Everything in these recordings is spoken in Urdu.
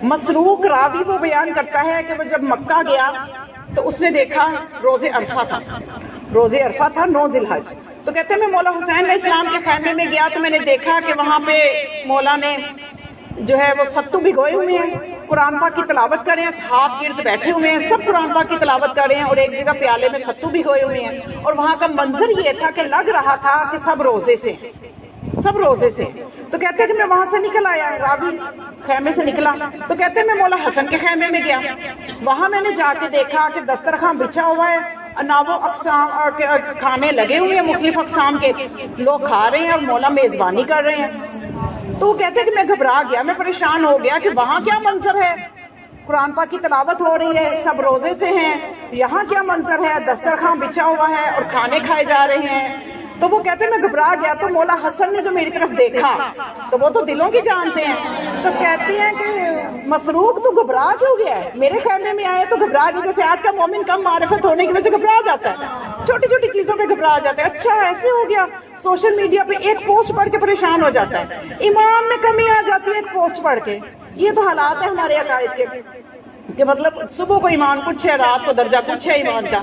مسروق راوی وہ بیان کرتا ہے کہ وہ جب مکہ گیا تو اس نے دیکھا روز عرفہ تھا، 9 ذی الحج۔ تو کہتے ہیں میں مولا حسین علیہ السلام کے خیمے میں گیا تو میں نے دیکھا کہ وہاں پہ مولا نے جو ہے وہ ستو بھگوئے ہوئے ہیں، قرآن پاک کی تلاوت کر رہے ہیں، صحاب گرد بیٹھے ہوئے ہیں، سب قرآن پاک کی تلاوت کر رہے ہیں، اور ایک جگہ پیالے میں ستو بھگوئے ہوئے ہیں، اور وہاں کا منظر یہ تھا کہ لگ رہا تھا کہ سب روزے سے۔ تو کہتے ہیں کہ میں وہاں سے نکل آیا، راوی خیمے سے نکلا تو کہتے ہیں میں مولا حسن کے خیمے میں گیا، وہاں میں نے جا کے دیکھا کہ دسترخوان بچھا ہوا ہے، اناو اقسام اور کھانے لگے ہوئے ہیں، مختلف اقسام کے لوگ کھا رہے ہیں اور مولا میزبانی کر رہے ہیں۔ تو وہ کہتے ہیں کہ میں گھبرا گیا، میں پریشان ہو گیا کہ وہاں کیا منظر ہے، قرآن پاک کی تلاوت ہو رہی ہے، سب روزے سے ہیں، یہاں کیا منظر ہے، دسترخوان بچھا ہوا ہے اور کھانے کھائے جا رہے ہیں۔ تو وہ کہتے ہیں میں گھبرا گیا، تو مولا حسن نے جو میری طرف دیکھا تو وہ تو دلوں کی جانتے ہیں، تو کہتے ہیں کہ مسروق تو گھبرا کیوں گیا ہے، میرے خیمے میں آئے تو گھبرا گیا، جیسے آج کا مومن کم معرفت ہونے کی وجہ سے گھبرا جاتا ہے، چھوٹی چھوٹی چیزوں پہ گھبرا جاتا ہے، اچھا ایسے ہو گیا، سوشل میڈیا پہ ایک پوسٹ پڑھ کے پریشان ہو جاتا ہے، ایمان میں کمی آ جاتی ہے ایک پوسٹ پڑھ کے۔ یہ تو حالات ہیں ہمارے عقائد کے کہ مطلب صبح کو ایمان کچھ ہے، رات کو درجہ کچھ ہے ایمان کا،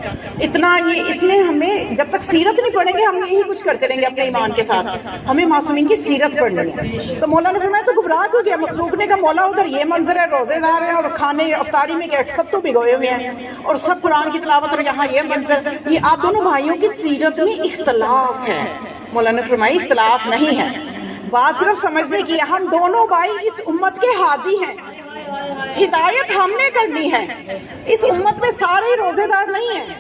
اتنا یہ اس میں ہمیں جب تک سیرت نہیں پڑھیں گے ہم یہی کچھ کرتے رہیں گے اپنے ایمان کے ساتھ، ہمیں معصومین کی سیرت پڑھنی ہے۔ تو مولا نے فرمایا تو گھبرا کیوں گیا، مسروق نے کہا مولا ادھر یہ منظر ہے، روزے دار ہیں اور کھانے افطاری میں کیا ستو بھگوئے ہوئے ہیں اور سب قرآن کی تلاوت، اور یہاں یہ منظر، یہ آپ دونوں بھائیوں کی سیرت میں اختلاف ہے۔ مولا نے فرمایا اختلاف نہیں ہے، بات صرف سمجھنے کی ہے، ہم دونوں بھائی اس امت کے ہادی ہیں، ہدایت ہم نے کرنی ہے، اس امت میں سارے روزے دار نہیں ہیں۔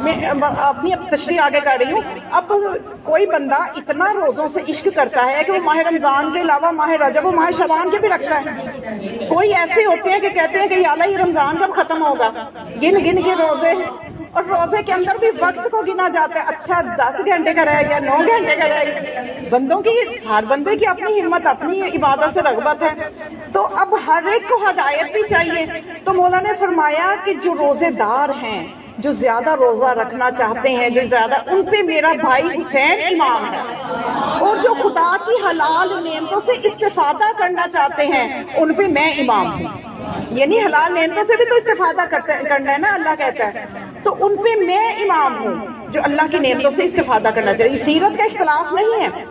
میں اپنی تشریح آگے کر رہی ہوں، اب کوئی بندہ اتنا روزوں سے عشق کرتا ہے کہ وہ ماہ رمضان کے علاوہ ماہ رجب و ماہ شعبان کے بھی رکھتا ہے، کوئی ایسے ہوتے ہیں کہ کہتے ہیں کہ یا اللہ یہ رمضان کب ختم ہوگا، گن گن کے روزے، اور روزے کے اندر بھی وقت کو گنا جاتا ہے، اچھا 10 گھنٹے کا رہ گیا، 9 گھنٹے کا رہ گیا، بندوں کی ہر بندے کی اپنی ہمت، اپنی عبادت سے رغبت ہے، تو اب ہر ایک کو ہدایت بھی چاہیے۔ تو مولا نے فرمایا کہ جو روزے دار ہیں، جو زیادہ روزہ رکھنا چاہتے ہیں، جو زیادہ، ان پہ میرا بھائی حسین امام ہے، اور جو خدا کی حلال نعمتوں سے استفادہ کرنا چاہتے ہیں ان پہ میں امام ہوں، یعنی حلال نعمتوں سے بھی تو استفادہ کرنا ہے نا، اللہ کہتا ہے، تو ان پہ میں امام ہوں جو اللہ کی نعمتوں سے استفادہ کرنا چاہیے۔ سیرت کا اختلاف نہیں ہے،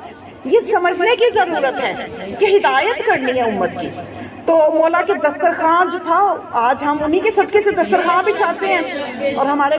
یہ سمجھنے کی ضرورت ہے کہ ہدایت کرنی ہے امت کی۔ تو مولا کے دسترخوان جو تھا، آج ہم انہی کے صدقے سے دسترخوان بچھاتے ہیں، اور ہمارے